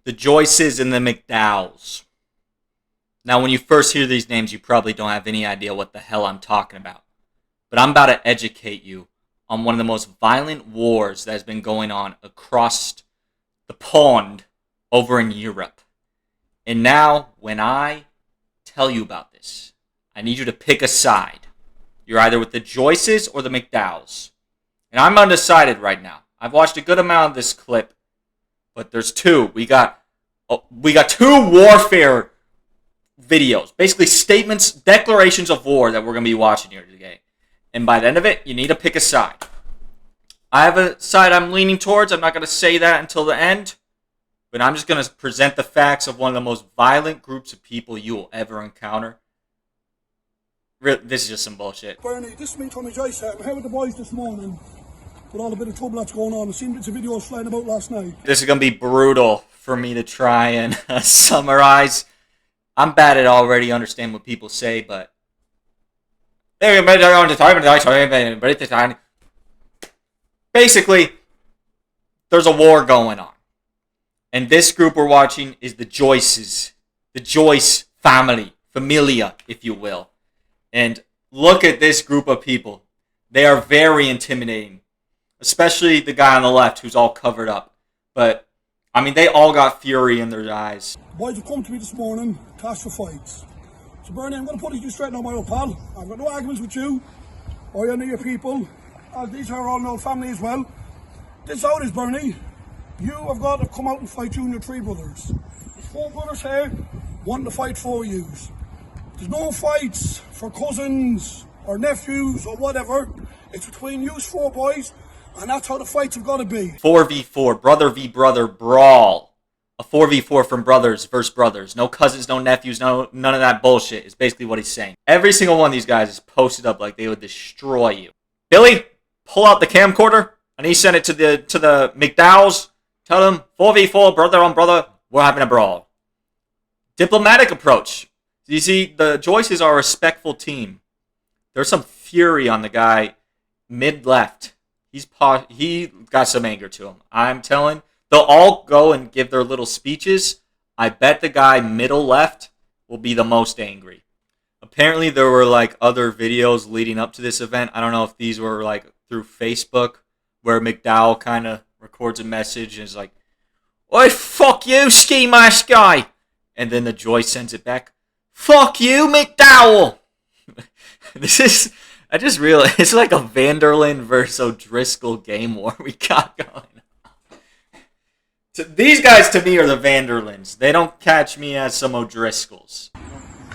the Joyces and the McDowells. Now, when you first hear these names, you probably don't have any idea what the hell I'm talking about. But I'm about to educate you on one of the most violent wars that has been going on across the pond over in Europe. And now, when I tell you about this, I need you to pick a side. You're either with the Joyces or the McDowells. And I'm undecided right now. I've watched a good amount of this clip, but there's two. We got two warfare videos, basically statements, declarations of war that we're going to be watching here today. And by the end of it, you need to pick a side. I have a side I'm leaning towards. I'm not going to say that until the end, but I'm just going to present the facts of one of the most violent groups of people you will ever encounter. This is just some bullshit. Bernie, this is me, Tommy Joyce. I'm here with the boys this morning with all the bit of trouble that's going on. I've seen bits of videos flying about last night. This is going to be brutal for me to try and summarize. I'm bad at already understanding what people say, but basically, there's a war going on. And this group we're watching is the Joyces. The Joyce family. Familia, if you will. And look at this group of people. They are very intimidating. Especially the guy on the left who's all covered up. But, I mean, they all got fury in their eyes. Boys have come to me this morning to ask for fights. So Bernie, I'm going to put it you straight now, my old pal. I've got no arguments with you or any of your people. These are all old family as well. This is how it is, Bernie. You have got to come out and fight you and your three brothers. There's four brothers here wanting to fight for you. There's no fights for cousins or nephews or whatever. It's between you four boys, and that's how the fights have got to be. 4v4, brother v brother brawl. A 4v4 from brothers versus brothers. No cousins, no nephews, none of that bullshit is basically what he's saying. Every single one of these guys is posted up like they would destroy you. Billy, pull out the camcorder, and he sent it to the McDowells. Tell them, 4v4, brother on brother, we're having a brawl. Diplomatic approach. You see, the Joyces are a respectful team. There's some fury on the guy mid-left. He got some anger to him. I'm telling, they'll all go and give their little speeches. I bet the guy middle left will be the most angry. Apparently, there were like other videos leading up to this event. I don't know if these were like through Facebook, where McDowell kind of records a message and is like, "Oi, fuck you, ski mask guy," and then the Joyce sends it back, "Fuck you, McDowell." I just realized, it's like a Vanderlyn versus O'Driscoll game war we got going on. These guys, to me, are the Vanderlyns. They don't catch me as some O'Driscolls.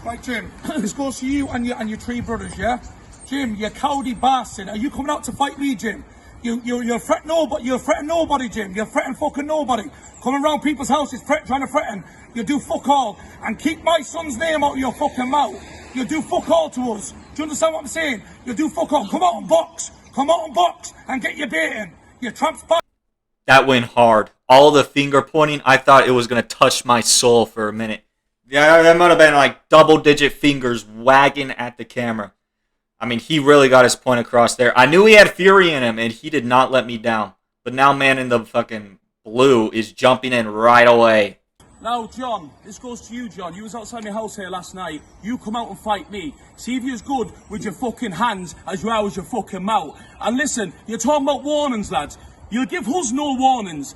Right, Jim, this goes to you and your three brothers, yeah? Jim, you cowardly bastard. Are you coming out to fight me, Jim? You're threatening nobody. You're threatening nobody, Jim. You're threatening fucking nobody. Coming around people's houses, trying to threaten. You do fuck all. And keep my son's name out of your fucking mouth. You do fuck all to us. Do you understand what I'm saying? You do fuck all. Come out and box. Come out and box and get your baiting. You tramps. That went hard. All the finger pointing, I thought it was going to touch my soul for a minute. Yeah, that might have been like double-digit fingers wagging at the camera. I mean, he really got his point across there. I knew he had fury in him, and he did not let me down. But now man in the fucking blue is jumping in right away. Now, John, this goes to you, John. You was outside my house here last night. You come out and fight me. See if you're as good with your fucking hands as you are with your fucking mouth. And listen, you're talking about warnings, lads. You'll give us no warnings.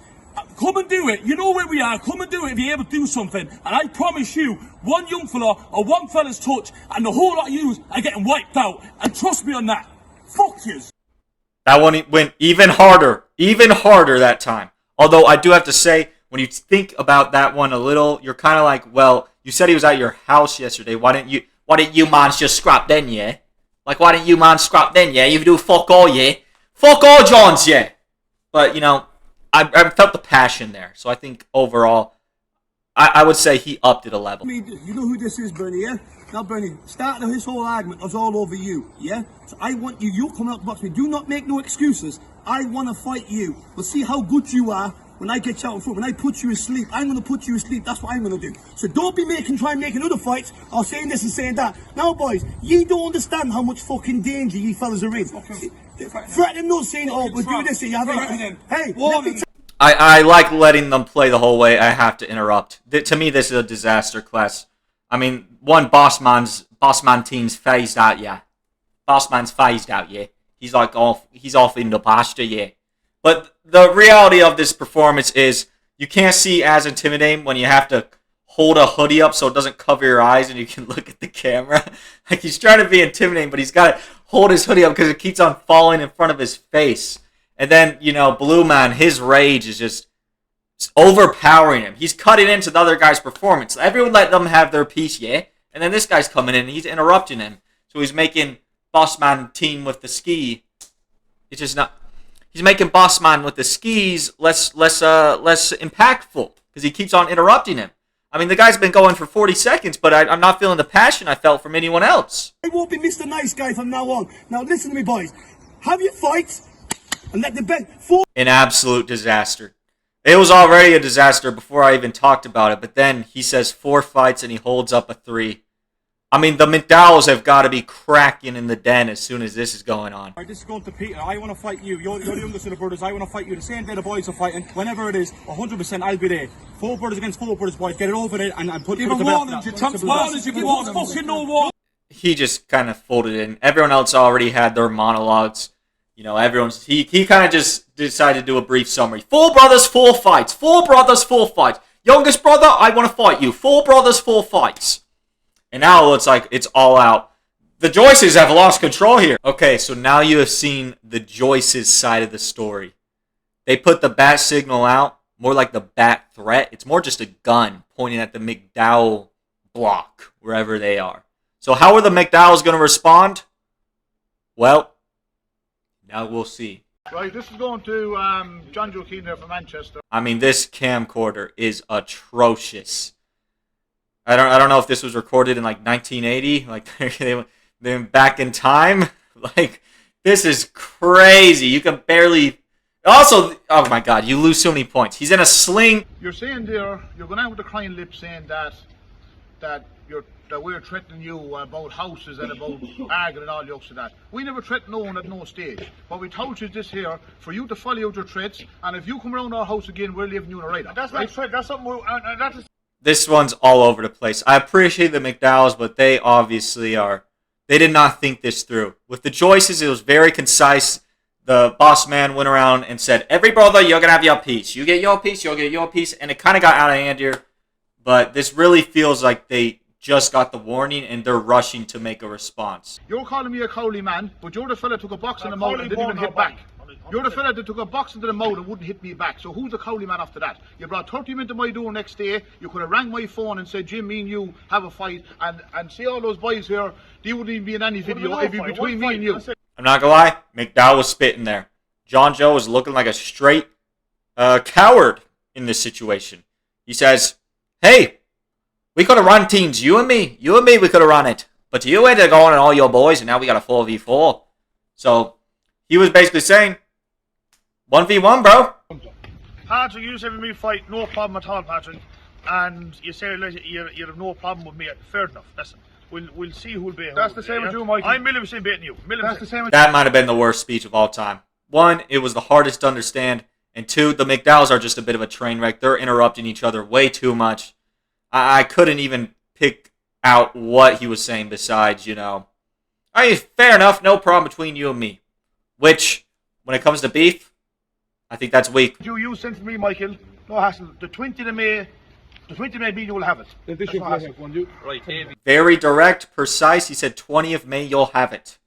Come and do it. You know where we are. Come and do it if you're able to do something. And I promise you, one young fella or one fella's touch and the whole lot of yous are getting wiped out. And trust me on that. Fuck yous. That one went even harder that time. Although I do have to say, when you think about that one a little, you're kind of like, well, you said he was at your house yesterday. Why didn't you man just scrap then, yeah? Like, why didn't you man scrap then, yeah? You do fuck all, yeah? Fuck all, Johns, yeah? But, you know, I felt the passion there. So I think overall, I would say he upped it a level. You know who this is, Bernie, yeah? Now, Bernie, starting this whole argument was all over you, yeah? So I want you come out to box me. Do not make no excuses. I want to fight you. We'll see how good you are when I get you out in front. When I put you asleep, I'm going to put you asleep. That's what I'm going to do. So don't be trying making other fights or saying this and saying that. Now, boys, you don't understand how much fucking danger you fellas are in. Threatening, not saying, oh, we're doing this, you have it. Hey, I like letting them play the whole way. I have to interrupt. To me, this is a disaster class. I mean, one Bossman team's phased out, yeah. Bossman's phased out, yeah. He's off in the pasture, yeah. But the reality of this performance is you can't see as intimidating when you have to hold a hoodie up so it doesn't cover your eyes and you can look at the camera. Like, he's trying to be intimidating, but he's got to hold his hoodie up because it keeps on falling in front of his face. And then, you know, Blue Man, his rage is just overpowering him. He's cutting into the other guy's performance. Everyone let them have their piece, yeah? And then this guy's coming in and he's interrupting him. So he's making Bossman team with the ski. It's just not... He's making Bossman with the skis less impactful because he keeps on interrupting him. I mean, the guy's been going for 40 seconds, but I'm not feeling the passion I felt from anyone else. I won't be Mr. Nice Guy from now on. Now listen to me, boys. Have your fights and let the bet... An absolute disaster. It was already a disaster before I even talked about it, but then he says 4 fights and he holds up a 3. I mean, the McDowells have got to be cracking in the den as soon as this is going on. Alright, this is going to Peter. I want to fight you. You're the youngest of the brothers. I want to fight you the same day the boys are fighting. Whenever it is, 100% I'll be there. 4 brothers against 4 brothers, boys. Get it over there and put it to bed. He just kind of folded in. Everyone else already had their monologues. You know, he kind of just decided to do a brief summary. 4 brothers, 4 fights. 4 brothers, 4 fights. Youngest brother, I want to fight you. 4 brothers, 4 fights. And now it looks like it's all out. The Joyces have lost control here. Okay, so now you have seen the Joyces side of the story. They put the bat signal out, more like the bat threat. It's more just a gun pointing at the McDowell block, wherever they are. So how are the McDowells going to respond? Well, now we'll see. Right, this is going to John Joe Keane here from Manchester. I mean, this camcorder is atrocious. I don't know if this was recorded in like 1980, like they went back in time. Like, this is crazy. You can barely. Also, oh my God, you lose so many points. He's in a sling. You're saying there, you're going out with a crying lip saying that we're threatening you about houses and about arguing and all the of that. We never threatened no one at no stage. What we told you is this here, for you to follow out your threats, and if you come around our house again, we're leaving you in a write-off. That's right? Not threat. That's something. This one's all over the place. I appreciate the McDowells, but they obviously are. They did not think this through. With the Joyces, it was very concise. The boss man went around and said, every brother, you're going to have your piece. You get your piece, you'll get your piece. And it kind of got out of hand here. But this really feels like they just got the warning and they're rushing to make a response. You're calling me a cowley man, but you're the fella that took a box in the mouth and didn't even hit back. You're the fella that took a box into the mouth and wouldn't hit me back. So who's the cowley man after that? You brought 30 men to my door next day. You could have rang my phone and said, Jim, me and you have a fight. And see all those boys here, they wouldn't even be in any video. It'd be between me and you. I'm not going to lie. McDowell was spitting there. John Joe was looking like a straight coward in this situation. He says, hey, we could have run teams. You and me, we could have run it. But you had to go on and all your boys, and now we got a 4v4. So he was basically saying, 1v1, bro. Patrick, you said me fight, no problem at all, Patrick. And you say you have no problem with me. Fair enough. Listen, we'll see who'll be. That's the same as you, Mike. I'm 1,000,000% beating you. That's the same. That might have been the worst speech of all time. 1, it was the hardest to understand. And 2, the McDowells are just a bit of a train wreck. They're interrupting each other way too much. I couldn't even pick out what he was saying besides, you know, I mean, fair enough, no problem between you and me. Which, when it comes to beef, I think that's weak. You sent for me, Michael. No hassle. The 20th of May, you will have it. Right, Davey. Very direct, precise. He said 20th of May, you'll have it.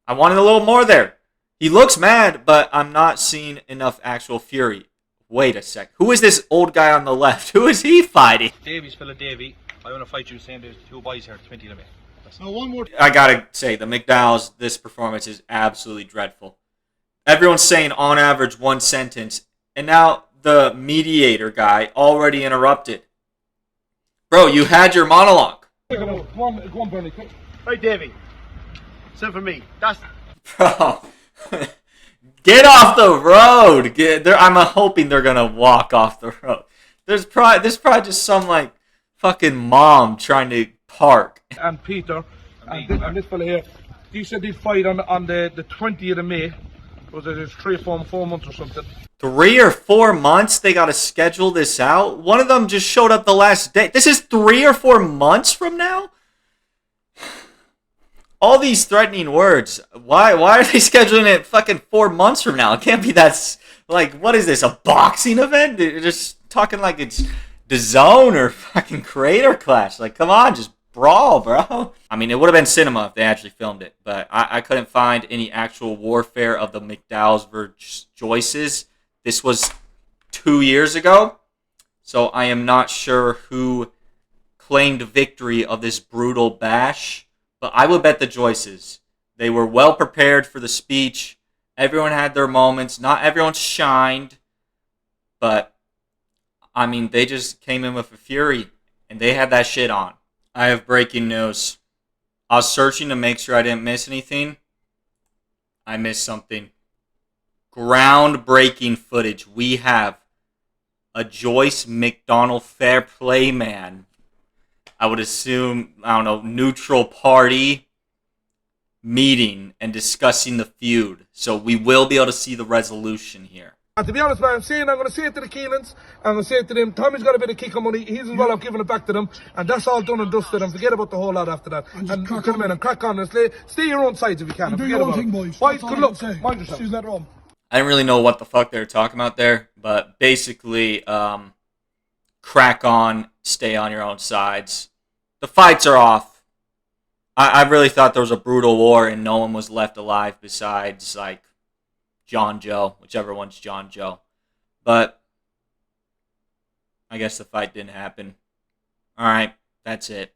I wanted a little more there. He looks mad, but I'm not seeing enough actual fury. Wait a sec. Who is this old guy on the left? Who is he fighting? Davy's fella Davy. I want to fight you saying there's 2 boys here, 20th of May. Now, one more. I gotta say, the McDowells, this performance is absolutely dreadful. Everyone's saying on average 1 sentence, and now the mediator guy already interrupted. Bro, you had your monologue. Go on, Bernie. Right, Davy. Send for me. That's. Bro, get off the road. I'm hoping they're gonna walk off the road. There's probably just some like fucking mom trying to park. And Peter and this fella here, he said he'd fight on the 20th of May. Was it 3 or 4 months or something? 3 or 4 months they got to schedule this out. One of them just showed up the last day. This is 3 or 4 months from now? All these threatening words. Why are they scheduling it fucking 4 months from now? It can't be that. Like, what is this, a boxing event? They're just talking like it's the Zone or fucking Creator Clash. Like, come on, just brawl, bro. I mean, it would have been cinema if they actually filmed it, but I couldn't find any actual warfare of the McDowells versus Joyces. This was 2 years ago, so I am not sure who claimed victory of this brutal bash, but I would bet the Joyces. They were well prepared for the speech. Everyone had their moments. Not everyone shined, but, I mean, they just came in with a fury, and they had that shit on. I have breaking news. I was searching to make sure I didn't miss anything. I missed something. Groundbreaking footage. We have a Joyce McDonald fair play man. I would assume, I don't know, neutral party meeting and discussing the feud. So we will be able to see the resolution here. And to be honest, man, I'm going to say it to the Keenans. I'm going to say it to them. Tommy's got a bit of kicker money. He's as well off giving it back to them. And that's all done and dusted. And forget about the whole lot after that. And come in and crack on and stay your own sides if you can. And do your own thing, boys. Boys, good luck. Mind yourself. She's let her on. I didn't really know what the fuck they were talking about there, but basically, crack on, stay on your own sides. The fights are off. I really thought there was a brutal war and no one was left alive besides, like, John Joe, whichever one's John Joe. But I guess the fight didn't happen. Alright, that's it.